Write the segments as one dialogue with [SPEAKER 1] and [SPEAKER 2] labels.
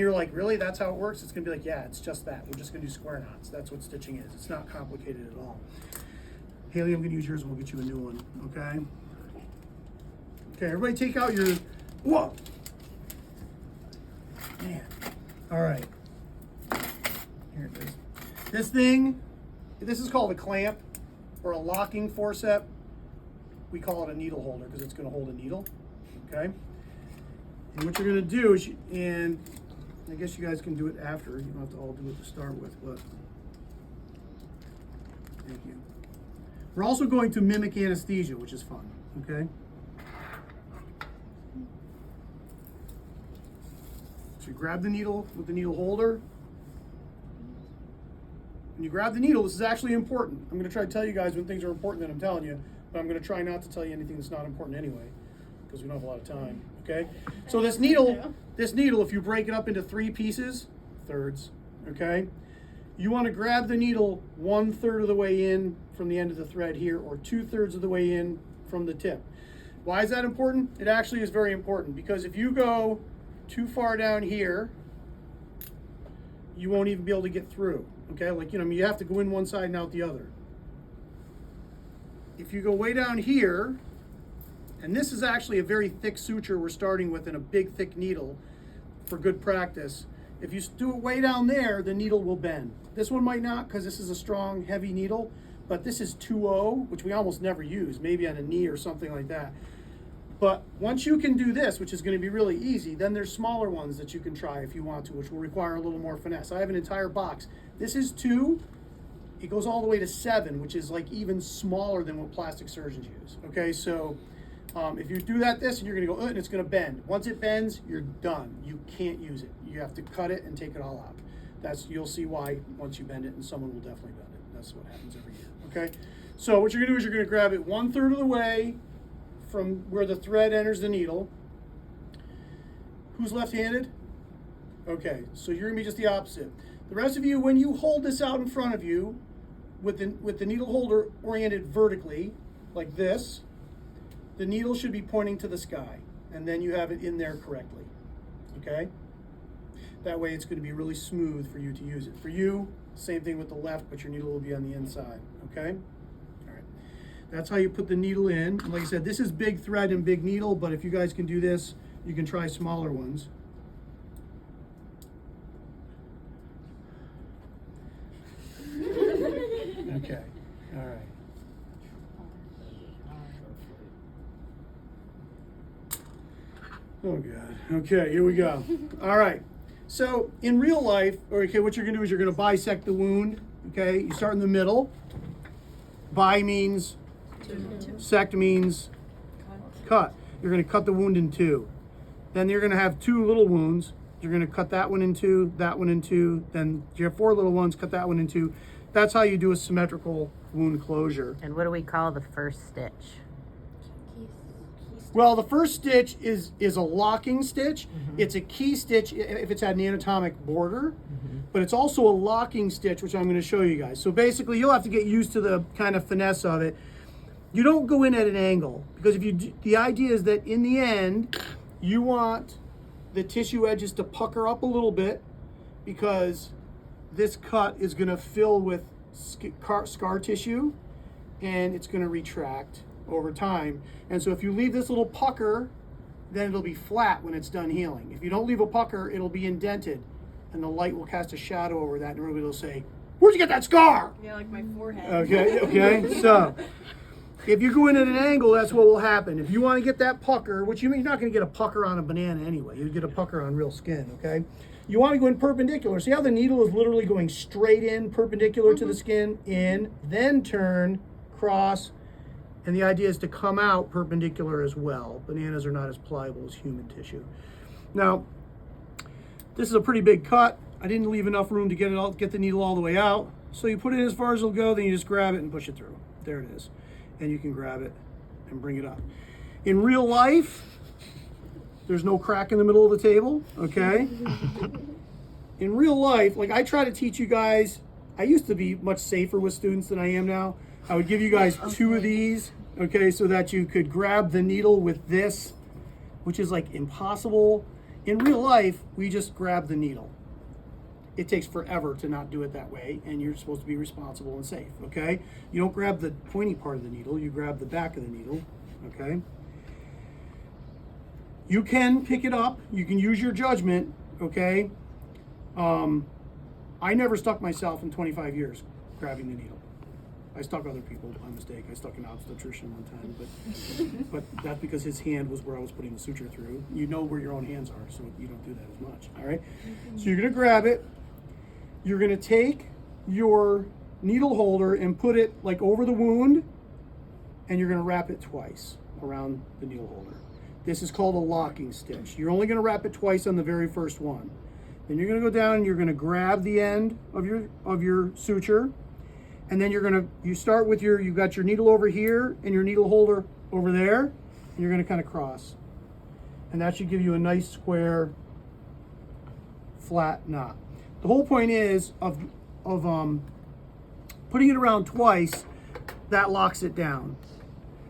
[SPEAKER 1] You're like, really? That's how it works? It's going to be like, yeah, it's just that. We're just going to do square knots. That's what stitching is. It's not complicated at all. Haley, I'm going to use yours and we'll get you a new one, okay? Okay, everybody take out your, whoa! Man, all right. Here it is. This is called a clamp or a locking forceps. We call it a needle holder because it's going to hold a needle, okay? And what you're going to do is, and I guess you guys can do it after. You don't have to all do it to start with, but thank you. We're also going to mimic anesthesia, which is fun, okay? So you grab the needle with the needle holder. When you grab the needle, this is actually important. I'm going to try to tell you guys when things are important that I'm telling you, but I'm going to try not to tell you anything that's not important anyway, because we don't have a lot of time, okay? So this needle, if you break it up into 3 pieces, thirds, okay? You want to grab the needle 1/3 of the way in from the end of the thread here, or 2/3 of the way in from the tip. Why is that important? It actually is very important, because if you go too far down here, you won't even be able to get through, okay? Like, you have to go in one side and out the other. If you go way down here, and this is actually a very thick suture we're starting with in a big thick needle for good practice. If you do it way down there, the needle will bend. This one might not because this is a strong, heavy needle, but this is 2/0, which we almost never use, maybe on a knee or something like that. But once you can do this, which is going to be really easy, then there's smaller ones that you can try if you want to, which will require a little more finesse. I have an entire box. This is 2. It goes all the way to 7, which is like even smaller than what plastic surgeons use. Okay, so if you do this, and you're going to go, and it's going to bend. Once it bends, you're done. You can't use it. You have to cut it and take it all out. You'll see why once you bend it, and someone will definitely bend it. That's what happens every year. Okay, so what you're going to do is you're going to grab it 1/3 of the way from where the thread enters the needle. Who's left-handed? Okay, so you're going to be just the opposite. The rest of you, when you hold this out in front of you, with the needle holder oriented vertically, like this, the needle should be pointing to the sky, and then you have it in there correctly, okay? That way it's going to be really smooth for you to use it. For you, same thing with the left, but your needle will be on the inside, okay? All right, that's how you put the needle in. And like I said, this is big thread and big needle, but if you guys can do this, you can try smaller ones. Okay, all right. Oh God, okay, here we go. All right, so in real life, okay, what you're gonna do is you're gonna bisect the wound, okay? You start in the middle. Bi means, sect means cut. You're gonna cut the wound in 2. Then you're gonna have 2 little wounds. You're gonna cut that one in 2, that one in 2, then you have 4 little ones, cut that one in 2. That's how you do a symmetrical wound closure.
[SPEAKER 2] And what do we call the first stitch?
[SPEAKER 1] Well, the first stitch is a locking stitch. It's a key stitch if it's at an anatomic border, but it's also a locking stitch, which I'm going to show you guys. So basically, you'll have to get used to the kind of finesse of it. You don't go in at an angle, because if you do, the idea is that in the end, you want the tissue edges to pucker up a little bit, because this cut is going to fill with scar tissue, and it's going to retract over time. And so if you leave this little pucker, then it'll be flat when it's done healing. If you don't leave a pucker, it'll be indented, and the light will cast a shadow over that, and everybody will say, "Where'd you get that scar?"
[SPEAKER 3] Yeah, like my forehead.
[SPEAKER 1] Okay. So if you go in at an angle, that's what will happen. If you want to get that pucker, which you mean you're not going to get a pucker on a banana anyway. You get a pucker on real skin, okay? You want to go in perpendicular. See how the needle is literally going straight in, perpendicular to the skin, in, then turn, cross, and the idea is to come out perpendicular as well. Bananas are not as pliable as human tissue. Now, this is a pretty big cut. I didn't leave enough room to get the needle all the way out. So you put it in as far as it'll go, then you just grab it and push it through. There it is. And you can grab it and bring it up. In real life, there's no crack in the middle of the table, okay? In real life, like I try to teach you guys, I used to be much safer with students than I am now. I would give you guys 2 of these, okay, so that you could grab the needle with this, which is like impossible. In real life, we just grab the needle. It takes forever to not do it that way, and you're supposed to be responsible and safe, okay? You don't grab the pointy part of the needle, you grab the back of the needle, okay? You can pick it up, you can use your judgment, okay? I never stuck myself in 25 years grabbing the needle. I stuck other people by mistake. I stuck an obstetrician one time, but that's because his hand was where I was putting the suture through. You know where your own hands are, so you don't do that as much, all right? So you're gonna grab it, you're gonna take your needle holder and put it like over the wound, and you're gonna wrap it twice around the needle holder. This is called a locking stitch. You're only gonna wrap it twice on the very first one. Then you're gonna go down and you're gonna grab the end of your suture, and then you start with you've got your needle over here and your needle holder over there, and you're gonna kind of cross. And that should give you a nice square, flat knot. The whole point is of putting it around twice, that locks it down.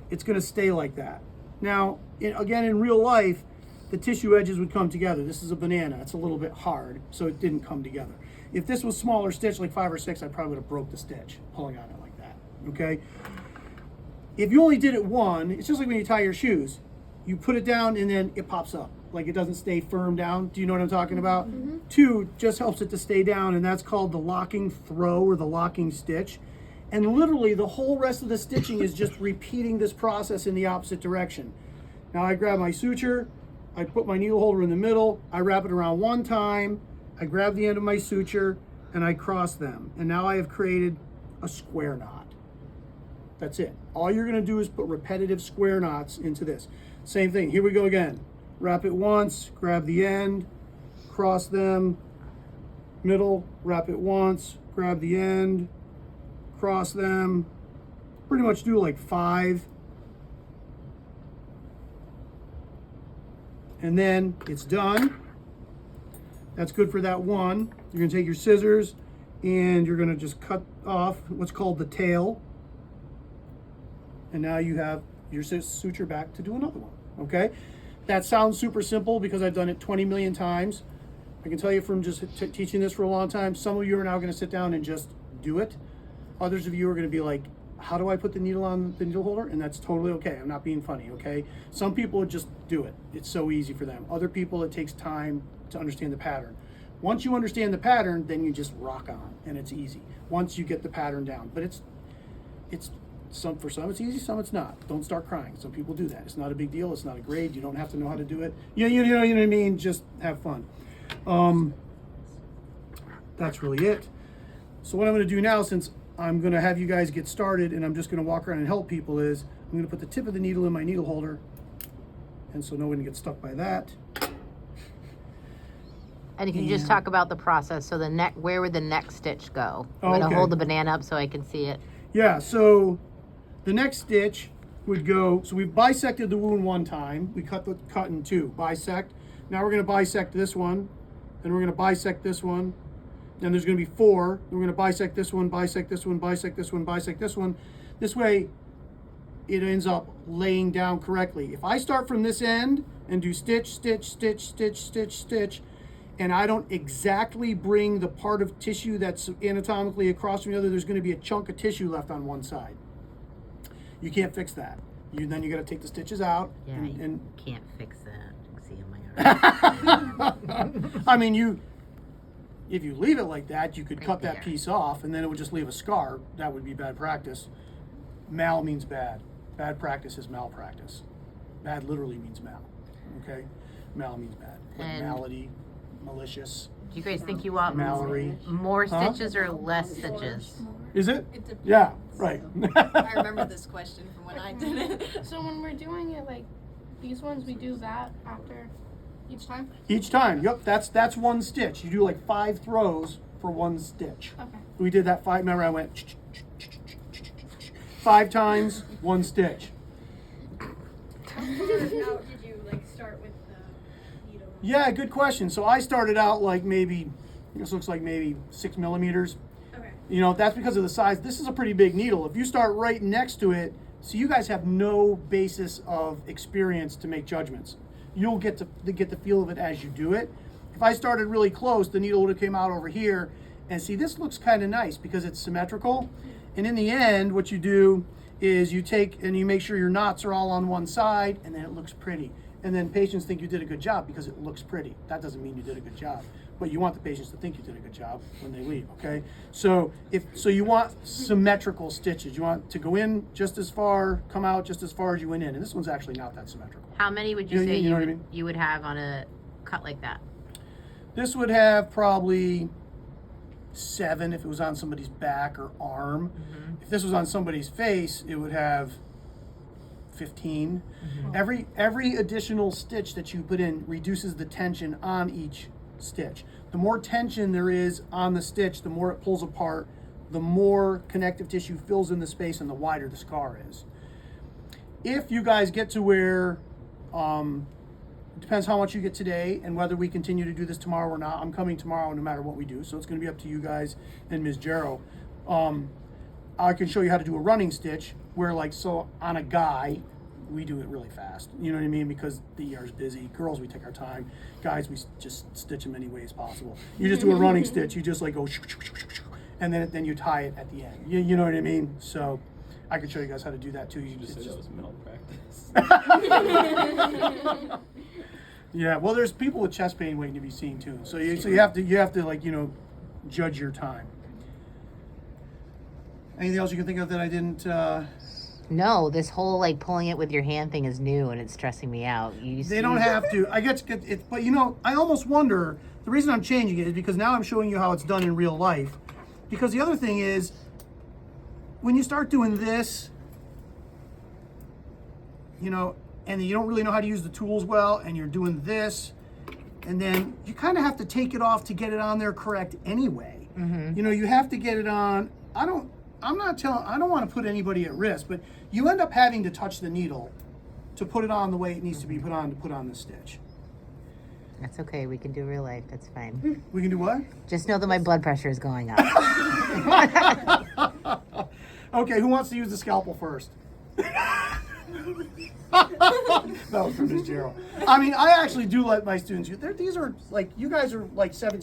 [SPEAKER 1] It's gonna stay like that. Now, again, in real life, the tissue edges would come together. This is a banana, it's a little bit hard, so it didn't come together. If this was smaller stitch, like 5 or 6, I probably would have broke the stitch, pulling on it like that, okay? If you only did it one, it's just like when you tie your shoes. You put it down and then it pops up. Like it doesn't stay firm down. Do you know what I'm talking about? Mm-hmm. 2 just helps it to stay down, and that's called the locking throw or the locking stitch. And literally the whole rest of the stitching is just repeating this process in the opposite direction. Now I grab my suture, I put my needle holder in the middle, I wrap it around one time, I grab the end of my suture, and I cross them. And now I have created a square knot. That's it. All you're gonna do is put repetitive square knots into this. Same thing, here we go again. Wrap it once, grab the end, cross them, middle, wrap it once, grab the end, cross them. Pretty much do like 5. And then it's done. That's good for that one. You're gonna take your scissors and you're gonna just cut off what's called the tail. And now you have your suture back to do another one, okay? That sounds super simple because I've done it 20 million times. I can tell you from just teaching this for a long time, some of you are now gonna sit down and just do it. Others of you are gonna be like, how do I put the needle on the needle holder? And that's totally okay. I'm not being funny, okay? Some people would just do it. It's so easy for them. Other people, it takes time to understand the pattern. Once you understand the pattern, then you just rock on, and it's easy. Once you get the pattern down. But for some it's easy, some it's not. Don't start crying. Some people do that. It's not a big deal. It's not a grade. You don't have to know how to do it. You know what I mean? Just have fun. That's really it. So what I'm gonna do now, since I'm gonna have you guys get started and I'm just gonna walk around and help people, is I'm gonna put the tip of the needle in my needle holder, and so no one gets stuck by that.
[SPEAKER 2] And if you just talk about the process, so where would the next stitch go? I'm
[SPEAKER 1] Okay.
[SPEAKER 2] gonna hold the banana up so I can see it.
[SPEAKER 1] Yeah, so the next stitch would go, so we've bisected the wound one time, we cut in 2, bisect. Now we're gonna bisect this one, then we're gonna bisect this one, then there's gonna be 4, then we're gonna bisect this one, bisect this one, bisect this one, bisect this one. This way, it ends up laying down correctly. If I start from this end and do stitch, stitch, stitch, stitch, stitch, stitch, and I don't exactly bring the part of tissue that's anatomically across from the other, there's gonna be a chunk of tissue left on one side. You can't fix that. Then you gotta take the stitches out.
[SPEAKER 2] Yeah,
[SPEAKER 1] and
[SPEAKER 2] can't fix that. See on my arm.
[SPEAKER 1] I mean, if you leave it like that, you could
[SPEAKER 2] Right
[SPEAKER 1] cut that
[SPEAKER 2] there.
[SPEAKER 1] piece off and then it would just leave a scar. That would be bad practice. Mal means bad. Bad practice is malpractice. Bad literally means mal, okay? Mal means bad. Like
[SPEAKER 2] And-
[SPEAKER 1] malady, malicious.
[SPEAKER 2] Do you guys think you want
[SPEAKER 1] Mallory.
[SPEAKER 2] more
[SPEAKER 1] Huh?
[SPEAKER 2] stitches or less stitches?
[SPEAKER 1] Is it?
[SPEAKER 3] It depends.
[SPEAKER 1] Yeah, right.
[SPEAKER 3] I remember this question from when I did it.
[SPEAKER 4] So when we're doing it, like these ones, we do that after each time?
[SPEAKER 1] Each time, yep, that's one stitch. You do like 5 throws for one stitch.
[SPEAKER 4] Okay.
[SPEAKER 1] We did that 5, remember I went 5 times, 1 stitch.
[SPEAKER 5] How far out did you start with the needle?
[SPEAKER 1] Yeah, good question. So I started out like maybe, this looks like maybe 6 millimeters.
[SPEAKER 5] Okay.
[SPEAKER 1] You know, that's because of the size. This is a pretty big needle. If you start right next to it, so you guys have no basis of experience to make judgments. you'll get to get the feel of it as you do it. If I started really close, the needle would have came out over here. And see, this looks kind of nice because it's symmetrical. And in the end, what you do is you take and you make sure your knots are all on one side, and then it looks pretty. And then patients think you did a good job because it looks pretty. That doesn't mean you did a good job, but you want the patients to think you did a good job when they leave, okay? So you want symmetrical stitches. You want to go in just as far, come out just as far as you went in. And this one's actually not that symmetrical.
[SPEAKER 2] How many would you say
[SPEAKER 1] you know what I mean?
[SPEAKER 2] you would have on a cut like that?
[SPEAKER 1] This would have probably 7 if it was on somebody's back or arm.
[SPEAKER 2] Mm-hmm.
[SPEAKER 1] If this was on somebody's face, it would have 15.
[SPEAKER 2] Mm-hmm.
[SPEAKER 1] Every additional stitch that you put in reduces the tension on each stitch. The more tension there is on the stitch, the more it pulls apart, the more connective tissue fills in the space, and the wider the scar is. If you guys get to where, it depends how much you get today and whether we continue to do this tomorrow or not. I'm coming tomorrow no matter what we do, so it's going to be up to you guys and Ms. Jarrow. I can show you how to do a running stitch where, like, so on a guy, we do it really fast. You know what I mean? Because the ER is busy. Girls, we take our time. Guys, we just stitch them any way as possible. You just do a running stitch. You just like go, and then you tie it at the end. You know what I mean? So I could show you guys how to do that too. You
[SPEAKER 6] Just said that was malpractice.
[SPEAKER 1] Yeah, well, there's people with chest pain waiting to be seen too. So you have to like, you know, judge your time. Anything else you can think of that I didn't?
[SPEAKER 2] No, this whole like pulling it with your hand thing is new and it's stressing me out.
[SPEAKER 1] They don't have to. I get it, but you know, I almost wonder. The reason I'm changing it is because now I'm showing you how it's done in real life. Because the other thing is, when you start doing this, you know, and you don't really know how to use the tools well, and you're doing this, and then you kind of have to take it off to get it on there correct anyway.
[SPEAKER 2] Mm-hmm.
[SPEAKER 1] You know, you have to get it on. I don't want to put anybody at risk, but you end up having to touch the needle to put it on the way it needs to be put on to put on the stitch.
[SPEAKER 2] That's okay. We can do real life. That's fine.
[SPEAKER 1] We can do what?
[SPEAKER 2] Just know that my blood pressure is going up.
[SPEAKER 1] Okay, who wants to use the scalpel first? That was from Ms. Jarrow. I mean, I actually do let my students use. These are like, you guys are like 17.